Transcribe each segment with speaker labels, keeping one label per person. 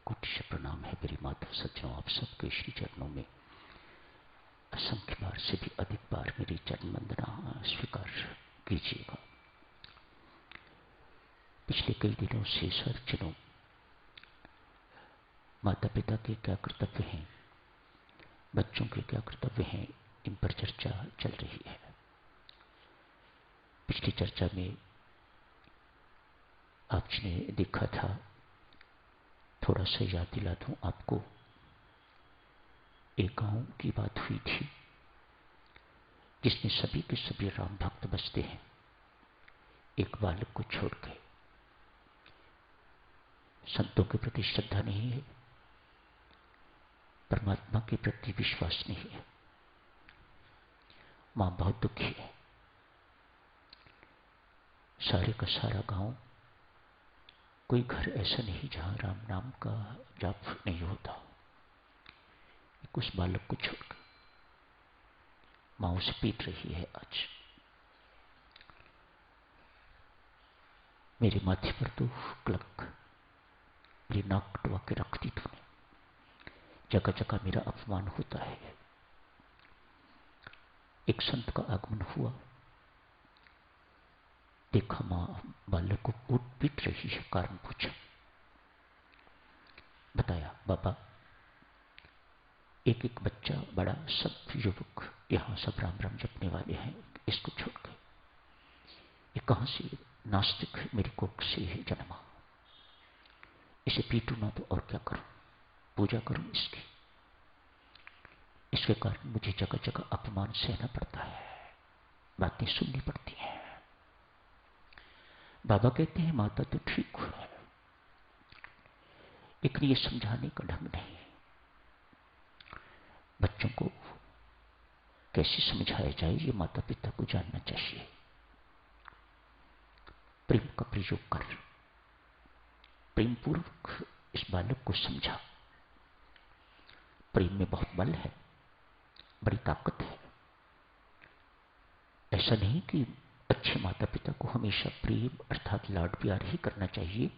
Speaker 1: कोटि से प्रणाम है मेरी माता सज्जनों, आप सबके श्री चरणों में असंख्य बार से भी अधिक बार मेरी चरण वंदना स्वीकार कीजिएगा। पिछले कई दिनों से सर्जनों माता पिता के क्या कर्तव्य हैं, बच्चों के क्या कर्तव्य हैं, इन पर चर्चा चल रही है। पिछली चर्चा में आपने देखा था, थोड़ा सा याद दिला दूं आपको, एक गांव की बात हुई थी जिसमें सभी के सभी राम भक्त बसते हैं, एक बालक को छोड़ के। संतों के प्रति श्रद्धा नहीं है, परमात्मा के प्रति विश्वास नहीं है। मां बहुत दुखी है। सारे का सारा गांव, कोई घर ऐसा नहीं जहां राम नाम का जाप नहीं होता। उस बालक को छोड़कर मां उसे पीट रही है। आज मेरे माथे पर तो क्लक, मेरी नाक कटवा के रख दी तूने। जगह जगह मेरा अपमान होता है। एक संत का आगमन हुआ, देखा मां बालक को कूट पीट रही है। कारण पूछा, बताया बाबा एक एक बच्चा बड़ा, सब युवक यहां सब राम राम जपने वाले हैं, इसको छोड़ के ये कहां से नास्तिक मेरी कोख से है जन्मा। इसे पीटू ना तो और क्या करूं, पूजा करूं इसकी। इसके कारण मुझे जगह जगह अपमान सहना पड़ता है, बातें सुननी पड़ती हैं। बाबा कहते हैं माता तो ठीक है, लेकिन ये समझाने का ढंग नहीं है। बच्चों को कैसे समझाया जाए ये माता पिता को जानना चाहिए। प्रेम का प्रयोग कर, प्रेम पूर्वक इस बालक को समझा। प्रेम में बहुत बल है, बड़ी ताकत है। ऐसा नहीं कि अच्छे माता पिता को हमेशा प्रेम अर्थात लाड प्यार ही करना चाहिए।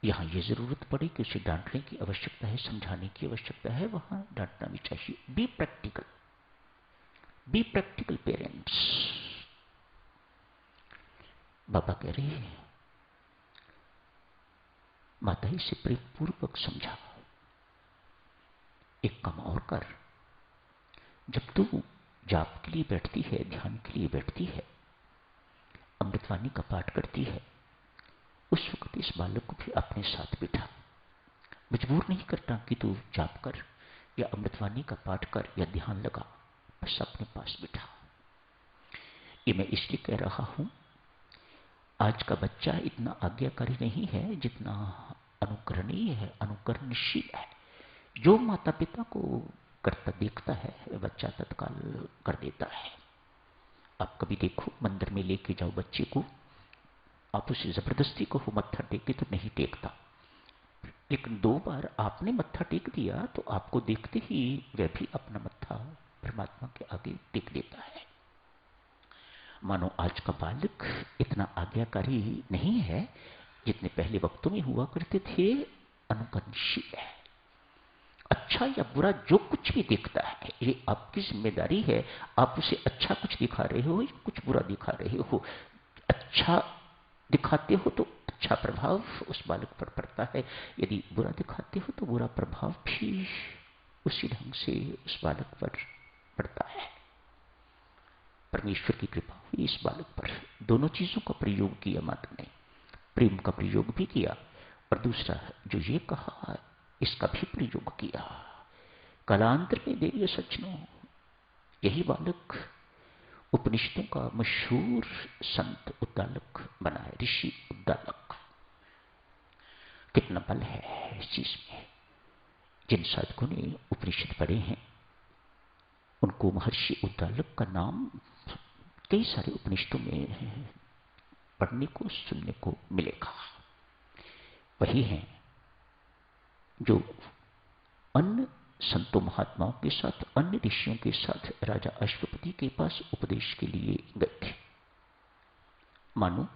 Speaker 1: यहां यह जरूरत पड़े कि उसे डांटने की आवश्यकता है, समझाने की आवश्यकता है, वहां डांटना भी चाहिए। Be practical, be practical parents. बाबा कह रहे हैं माता इसे प्रेम पूर्वक समझा। एक काम और कर, जब तू जाप के लिए बैठती है, ध्यान के लिए बैठती है, अमृतवाणी का पाठ करती है, उस वक्त इस बालक को भी अपने साथ बिठा। मजबूर नहीं करता कि तू जाप कर या अमृतवाणी का पाठ कर या ध्यान लगा, बस अपने पास बिठा। ये मैं इसलिए कह रहा हूं, आज का बच्चा इतना आज्ञाकारी नहीं है जितना अनुकरणीय है, अनुकरणशील है। जो माता पिता को करता देखता है बच्चा तत्काल कर देता है। आप कभी देखो, मंदिर में लेके जाओ बच्चे को, आप उसे जबरदस्ती को मत्था टेके तो नहीं टेकता, लेकिन 2 बार आपने मत्था टेक दिया तो आपको देखते ही वह भी अपना मत्था परमात्मा के आगे टेक देता है। मानो आज का बालक इतना आज्ञाकारी नहीं है जितने पहले वक्तों में हुआ करते थे। अनुकरणशील है। अच्छा या बुरा जो कुछ भी दिखता है, ये आपकी जिम्मेदारी है। आप उसे अच्छा कुछ दिखा रहे हो या कुछ बुरा दिखा रहे हो। अच्छा दिखाते हो तो अच्छा प्रभाव उस बालक पर पड़ता है, यदि बुरा दिखाते हो तो बुरा प्रभाव भी उसी ढंग से उस बालक पर पड़ता है। परमेश्वर की कृपा हुई इस बालक पर। दोनों चीजों का प्रयोग किया माता ने, प्रेम का प्रयोग भी किया और दूसरा जो ये कहा इसका भी प्रयोग किया। कालांतर में देवी सज्जनों, यही बालक उपनिषदों का मशहूर संत उद्दालक बना है, ऋषि उद्दालक। कितना बल है इस चीज में। जिन साधकों ने उपनिषद पढ़े हैं उनको महर्षि उद्दालक का नाम कई सारे उपनिषदों में पढ़ने को सुनने को मिलेगा। वही हैं जो अन्य संतों महात्माओं के साथ, अन्य ऋषियों के साथ राजा अश्वपति के पास उपदेश के लिए गए थे। मानो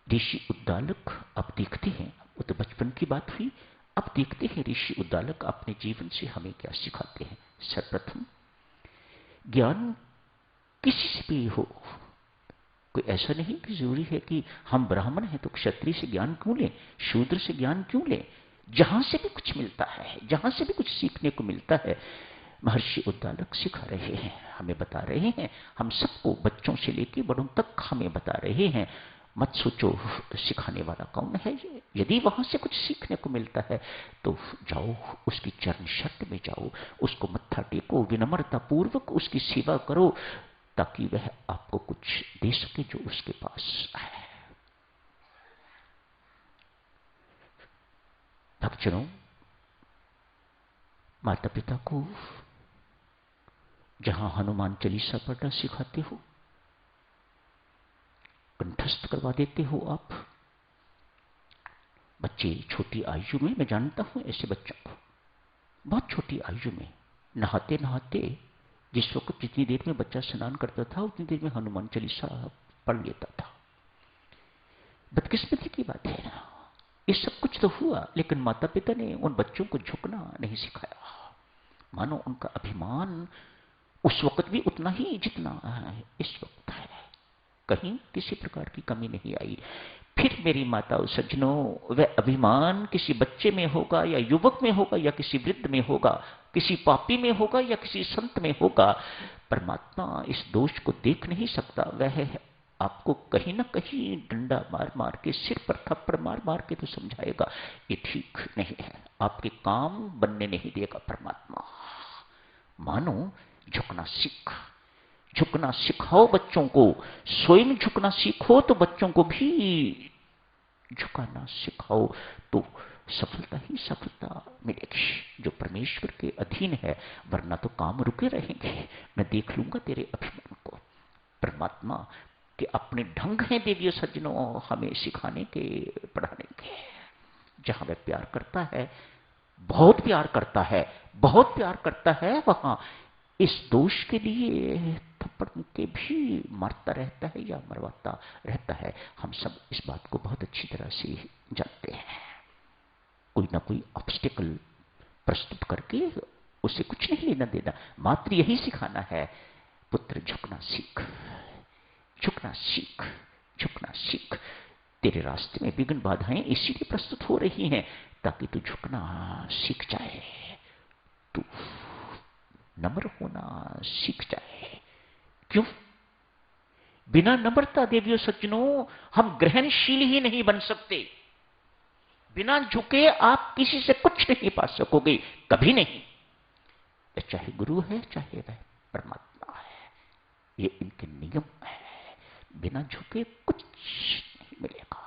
Speaker 1: ऋषि उद्दालक आप देखते हैं, वो तो बचपन की बात हुई, अब देखते हैं ऋषि उद्दालक अपने जीवन से हमें क्या सिखाते हैं। सर्वप्रथम, ज्ञान किसी से भी हो, कोई ऐसा नहीं कि जरूरी है कि हम ब्राह्मण हैं तो क्षत्रिय से ज्ञान क्यों लें, शूद्र से ज्ञान क्यों लें। जहां से भी कुछ मिलता है, जहां से भी कुछ सीखने को मिलता है, महर्षि उद्दालक सिखा रहे हैं, हमें बता रहे हैं। हम सबको, बच्चों से लेकर बड़ों तक हमें बता रहे हैं। मत सोचो सिखाने वाला कौन है, यदि वहां से कुछ सीखने को मिलता है तो जाओ, उसकी चरण शर्त में जाओ, उसको मत्था टेको, विनम्रता पूर्वक उसकी सेवा करो, ताकि वह आपको कुछ दे सके जो उसके पास है। भक्तजनों, माता पिता को जहां हनुमान चालीसा पढ़ना सिखाते हो, कंठस्थ करवा देते हो आप। बच्चे छोटी आयु में, मैं जानता हूं ऐसे बच्चों को, बहुत छोटी आयु में नहाते नहाते, जिस वक्त जितनी देर में बच्चा स्नान करता था उतनी देर में हनुमान चालीसा पढ़ लेता था। बदकिस्मती की बात है ना, ये सब कुछ तो हुआ, लेकिन माता पिता ने उन बच्चों को झुकना नहीं सिखाया। मानो उनका अभिमान उस वक्त भी उतना ही जितना इस वक्त है, कहीं किसी प्रकार की कमी नहीं आई। फिर मेरी माताओं सज्जनों, वह अभिमान किसी बच्चे में होगा या युवक में होगा या किसी वृद्ध में होगा, किसी पापी में होगा या किसी संत में होगा, परमात्मा इस दोष को देख नहीं सकता। वह आपको कहीं ना कहीं डंडा मार मार के, सिर पर थप्पड़ मार मार के तो समझाएगा ये ठीक नहीं है, आपके काम बनने नहीं देगा परमात्मा। मानो झुकना सीख, झुकना सिखाओ बच्चों को, स्वयं झुकना सीखो तो बच्चों को भी झुकाना सिखाओ, तो सफलता ही सफलता मिलेगी जो परमेश्वर के अधीन है। वरना तो काम रुके रहेंगे, मैं देख लूंगा तेरे अभिमान को। परमात्मा के अपने ढंग हैं देवियों सज्जनों हमें सिखाने के, पढ़ाने के। जहां वह प्यार करता है, बहुत प्यार करता है, बहुत प्यार करता है, वहां इस दोष के लिए थप्पड़ के भी मारता रहता है या मरवाता रहता है। हम सब इस बात को बहुत अच्छी तरह से जानते हैं। कोई ना कोई ऑब्स्टिकल प्रस्तुत करके उसे कुछ नहीं लेना देना, मात्र यही सिखाना है, पुत्र झुकना सीख, झुकना सीख, झुकना सीख। तेरे रास्ते में विघ्न बाधाएं इसीलिए प्रस्तुत हो रही हैं ताकि तू झुकना सीख जाए, तू नम्र होना सीख जाए। क्यों? बिना नम्रता देवियों सज्जनों हम ग्रहणशील ही नहीं बन सकते। बिना झुके आप किसी से कुछ नहीं पा सकोगे, कभी नहीं। चाहे गुरु है, चाहे वह परमात्मा है, ये इनके नियम है। बिना झुके कुछ नहीं मिलेगा।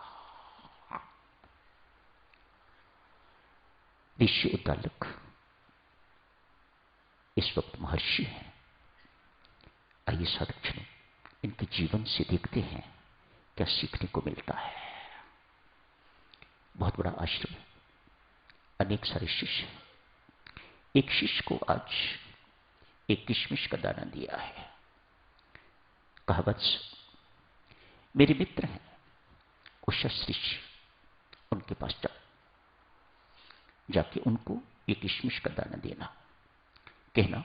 Speaker 1: ऋषि उद्दालक इस वक्त महर्षि हैं। आइए साधक इनके जीवन से देखते हैं क्या सीखने को मिलता है। बहुत बड़ा आश्रम है, अनेक सारे शिष्य। एक शिष्य को आज एक किशमिश का दाना दिया है, कहा वत्स मेरे मित्र हैं उषस ऋषि, उनके पास जाओ, जाके उनको ये किशमिश का दाना देना, कहना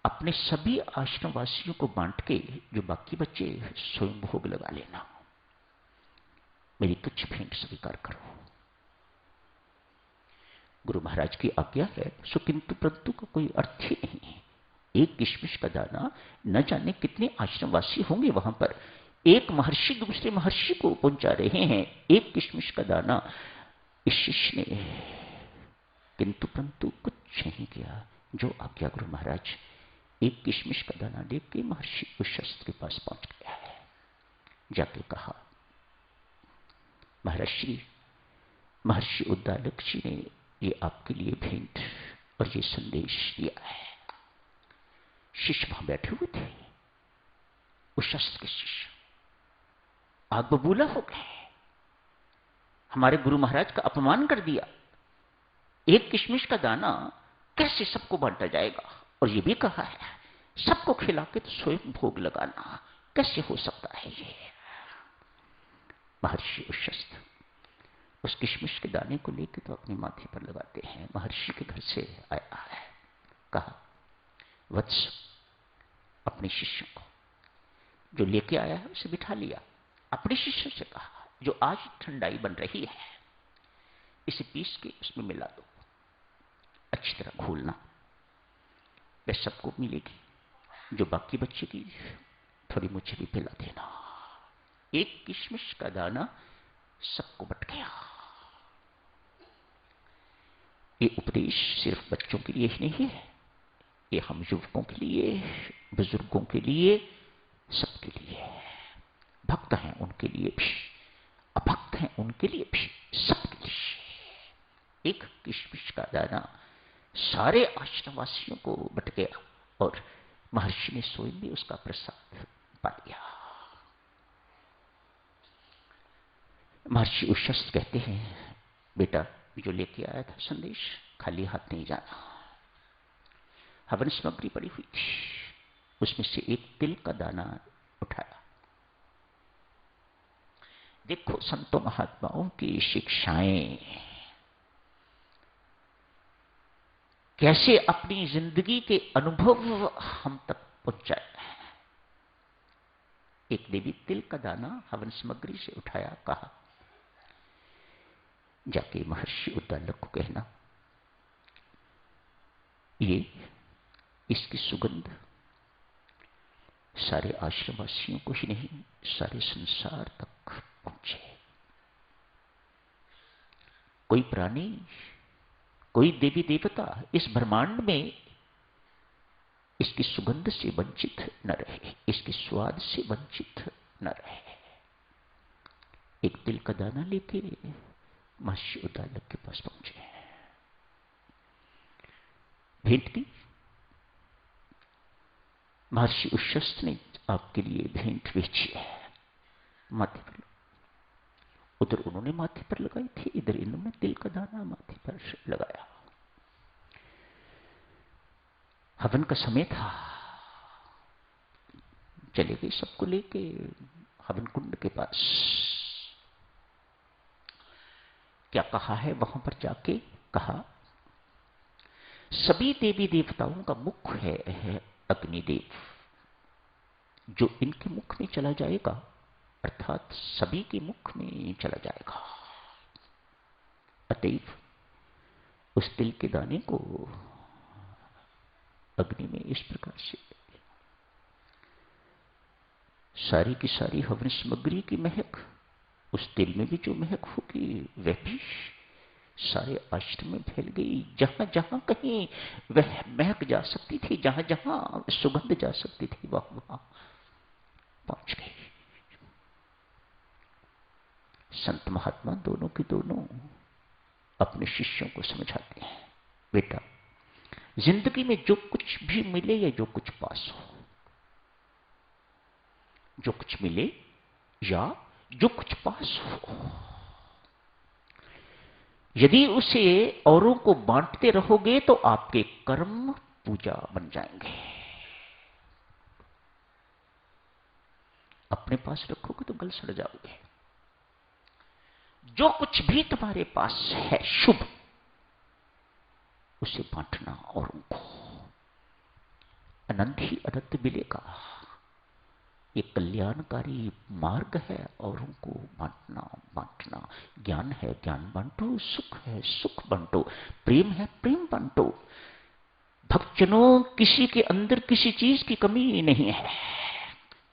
Speaker 1: अपने सभी आश्रमवासियों को बांट के जो बाकी बच्चे स्वयं भोग लगा लेना, मेरी तुच्छ भेंट स्वीकार करो। गुरु महाराज की आज्ञा है, सो किंतु परंतु का कोई अर्थ ही नहीं है। एक किशमिश का दाना, न जाने कितने आश्रमवासी होंगे वहां पर, एक महर्षि दूसरे महर्षि को पहुंचा रहे हैं एक किशमिश का दाना। इस शिष्य ने किंतु परंतु कुछ नहीं किया, जो आज्ञा गुरु महाराज, एक किशमिश का दाना लेके महर्षि उषस के पास पहुंच गया है। जाके कहा महर्षि उद्दालक जी ने ये आपके लिए भेंट और ये संदेश दिया है। शिष्य वहां बैठे हुए थे, उषस के शिष्य आग बबूला हो गए, हमारे गुरु महाराज का अपमान कर दिया, एक किशमिश का दाना कैसे सबको बांटा जाएगा, और ये भी कहा है सबको खिला के तो स्वयं भोग लगाना, कैसे हो सकता है ये। महर्षि उस किशमिश के दाने को लेकर तो अपने माथे पर लगाते हैं। महर्षि के घर से आया है, कहा वत्स, अपने शिष्यों को जो लेके आया है उसे बिठा लिया। अपने शिष्यों से कहा जो आज ठंडाई बन रही है इसे पीस के उसमें मिला दो, अच्छी तरह घोलना, वह सबको मिलेगी, जो बाकी बचेगी थोड़ी मुझे भी पिला देना। एक किशमिश का दाना सबको बट गया। ये उपदेश सिर्फ बच्चों के लिए ही नहीं है, ये हम युवकों के लिए, बुजुर्गों के लिए, सबके लिए है। भक्त हैं उनके लिए भी, अभक्त हैं उनके लिए भी, सबके लिए। एक किशमिश का दाना सारे आश्रमवासियों को बट गया और महर्षि ने स्वयं भी उसका प्रसाद पा लिया। महर्षि उशस्त कहते हैं, बेटा जो लेके आया था संदेश, खाली हाथ नहीं जाना। हवन सामग्री पड़ी हुई थी, उसमें से एक तिल का दाना उठाया। देखो संतों महात्माओं की शिक्षाएं कैसे अपनी जिंदगी के अनुभव हम तक पहुंचाए। एक देवी तिल का दाना हवन सामग्री से उठाया, कहा जाके महर्षि उद्दालक को कहना ये इसकी सुगंध सारे आश्रमवासियों को ही नहीं सारे संसार तक पहुंचे। कोई प्राणी, कोई देवी देवता इस ब्रह्मांड में इसकी सुगंध से वंचित न रहे, इसके स्वाद से वंचित न रहे। एक तिल का दाना लेके महर्षि उद्दालक के पास पहुंचे, भेंट दी। महर्षि उशस्त ने आपके लिए भेंट बेची है, माथे पर। उधर उन्होंने माथे पर लगाई थी, इधर इन्होंने तिल का दाना माथे पर लगाया। हवन का समय था, चले गए सबको लेके हवन कुंड के पास। क्या कहा है वहां पर जाके? कहा सभी देवी देवताओं का मुख है अग्निदेव, जो इनके मुख में चला जाएगा अर्थात सभी के मुख में चला जाएगा। अतएव उस तिल के दाने को अग्नि में इस प्रकार से सारी की सारी हवन सामग्री की महक, उस तिल में भी जो महक होगी वह भी सारे आश्रम में फैल गई। जहां जहां कहीं वह महक जा सकती थी, जहां जहां सुगंध जा सकती थी, वहां वहां पहुंच गई। संत महात्मा दोनों के दोनों अपने शिष्यों को समझाते हैं, बेटा जिंदगी में जो कुछ भी मिले या जो कुछ पास हो, जो कुछ मिले या जो कुछ पास हो, यदि उसे औरों को बांटते रहोगे तो आपके कर्म पूजा बन जाएंगे। अपने पास रखोगे तो गल सड़ जाओगे। जो कुछ भी तुम्हारे पास है शुभ, उसे बांटना औरों को, अनंत ही अनंत मिलेगा। ये कल्याणकारी मार्ग है, औरों को बांटना। ज्ञान है ज्ञान बांटो, सुख है सुख बांटो, प्रेम है प्रेम बांटो। भक्तजनों किसी के अंदर किसी चीज की कमी नहीं है।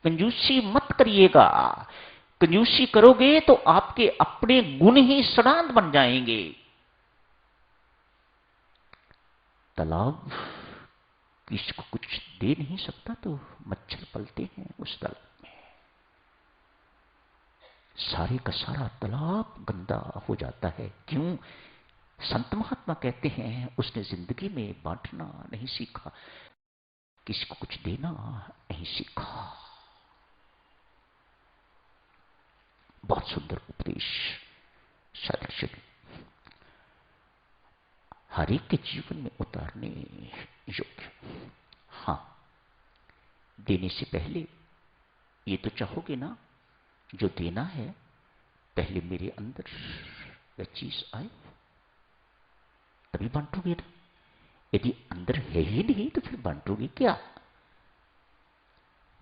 Speaker 1: कंजूसी मत करिएगा, कंजूसी करोगे तो आपके अपने गुण ही सड़ांध बन जाएंगे। तालाब किसी को कुछ दे नहीं सकता तो मच्छर पलते हैं उस तालाब में, सारे का सारा तालाब गंदा हो जाता है। क्यों? संत महात्मा कहते हैं उसने जिंदगी में बांटना नहीं सीखा, किसी को कुछ देना नहीं सीखा। बहुत सुंदर उपदेश सादृश्य हर एक के जीवन में उतारने योग्य। हां, देने से पहले ये तो चाहोगे ना, जो देना है पहले मेरे अंदर वह चीज आए तभी बांटोगे ना। यदि अंदर है ही नहीं तो फिर बांटोगे क्या?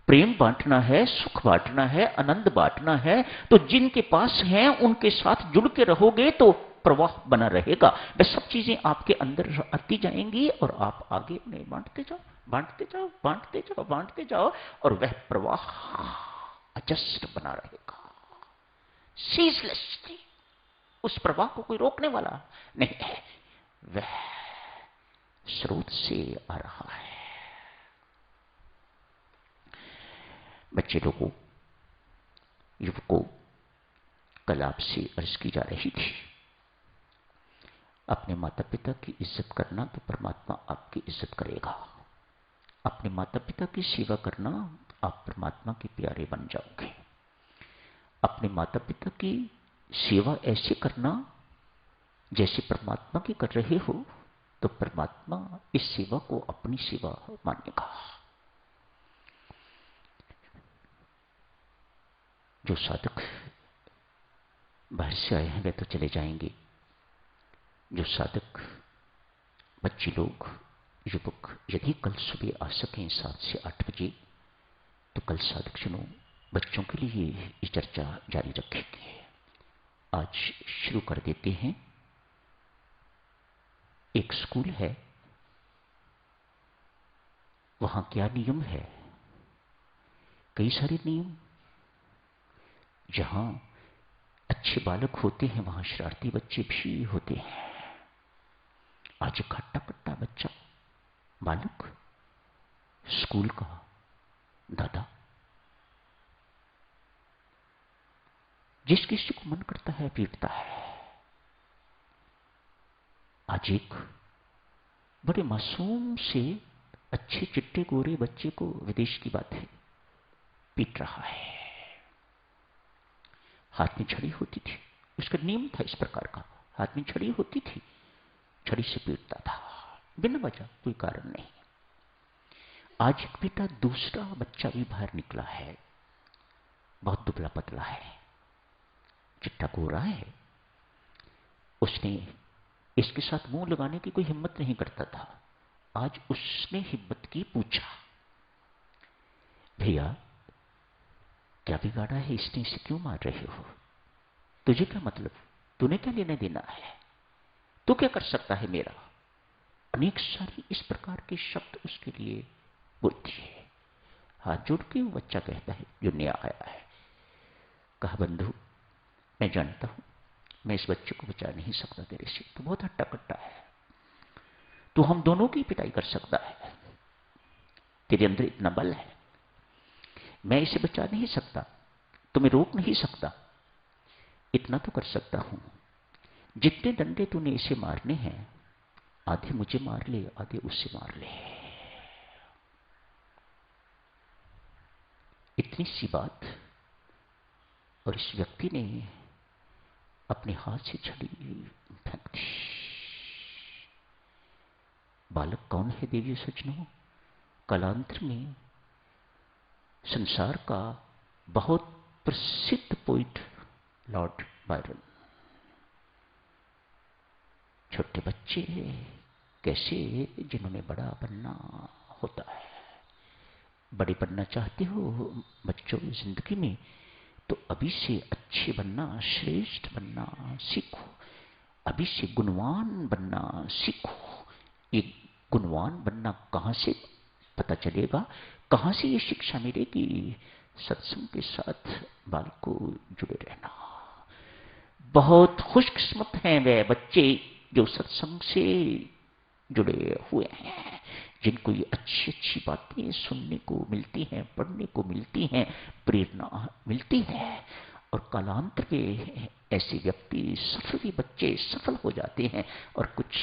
Speaker 1: प्रेम बांटना है, सुख बांटना है, आनंद बांटना है, तो जिनके पास है उनके साथ जुड़ के रहोगे तो प्रवाह बना रहेगा। वह सब चीजें आपके अंदर आती जाएंगी और आप आगे उन्हें बांटते जाओ, बांटते जाओ, बांटते जाओ, बांटते जाओ, और वह प्रवाह अजस्र बना रहेगा, सीजलेसली। उस प्रवाह को कोई रोकने वाला नहीं है, वह स्रोत से आ रहा है। बच्चे लोगों, युवकों, कल आपसे अर्ज की जा रही थी, अपने माता पिता की इज्जत करना तो परमात्मा आपकी इज्जत करेगा। अपने माता पिता की सेवा करना, आप परमात्मा के प्यारे बन जाओगे। अपने माता पिता की सेवा ऐसे करना जैसे परमात्मा की कर रहे हो, तो परमात्मा इस सेवा को अपनी सेवा मानेगा। जो साधक बाहर से आए हैं वे तो चले जाएंगे। जो साधक बच्चे लोग, युवक, यदि कल सुबह आ सकें 7 से 8 बजे, तो कल साधक जनों बच्चों के लिए ये चर्चा जारी रखेंगे। आज शुरू कर देते हैं। एक स्कूल है, वहां क्या नियम है? कई सारे नियम। जहां अच्छे बालक होते हैं वहां शरारती बच्चे भी होते हैं। आज एक हट्टा कट्टा बच्चा बालक स्कूल का दादा, जिस किसी को मन करता है पीटता है। आज एक बड़े मासूम से अच्छे चिट्टे गोरे बच्चे को विदेश की बात है पीट रहा है। हाथ में छड़ी होती थी, उसका नियम था इस प्रकार का, हाथ में छड़ी होती थी, छड़ी से पीटता था बिना वजह, कोई कारण नहीं। आज एक बेटा दूसरा बच्चा भी बाहर निकला है, बहुत दुबला पतला है, चिट्टा गोरा है। उसने इसके साथ मुंह लगाने की कोई हिम्मत नहीं करता था। आज उसने हिम्मत की, पूछा, भैया क्या बिगाड़ा है इसने, इसे क्यों मार रहे हो? तुझे क्या मतलब, तूने क्या लेने देना है, तू क्या कर सकता है मेरा? अनेक सारी इस प्रकार के शब्द उसके लिए बोलती है। हाथ जोड़ के वो बच्चा कहता है, जो नया आया है, कहा, बंधु मैं जानता हूं मैं इस बच्चे को बचा नहीं सकता तेरे से, तो बहुत हट्टा कट्टा है, तो हम दोनों की पिटाई कर सकता है, तेरे अंदर इतना बल है, मैं इसे बचा नहीं सकता, तुम्हें रोक नहीं सकता। इतना तो कर सकता हूं, जितने डंडे तूने इसे मारने हैं, आधे मुझे मार ले, आधे उससे मार ले। इतनी सी बात, और इस व्यक्ति ने अपने हाथ से छड़ी फेंक दी। बालक कौन है देवी सज्जनों? कालांतर में संसार का बहुत प्रसिद्ध पोइट लॉर्ड बायरन। छोटे बच्चे कैसे, जिन्होंने बड़ा बनना होता है। बड़े बनना चाहते हो बच्चों जिंदगी में, तो अभी से अच्छे बनना, श्रेष्ठ बनना सीखो, अभी से गुणवान बनना सीखो। ये गुणवान बनना कहां से पता चलेगा, कहां से ये शिक्षा मिलेगी? सत्संग के साथ बालक को जुड़े रहना। बहुत खुशकिस्मत हैं वे बच्चे जो सत्संग से जुड़े हुए हैं, जिनको ये अच्छी अच्छी बातें सुनने को मिलती हैं, पढ़ने को मिलती हैं, प्रेरणा मिलती है। और कालांतर में ऐसे व्यक्ति, सफल बच्चे सफल हो जाते हैं और कुछ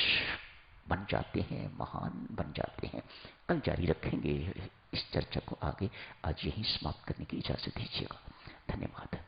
Speaker 1: बन जाते हैं, महान बन जाते हैं। कल जारी रखेंगे इस चर्चा को आगे। आज यहीं समाप्त करने की इजाजत दीजिएगा। धन्यवाद।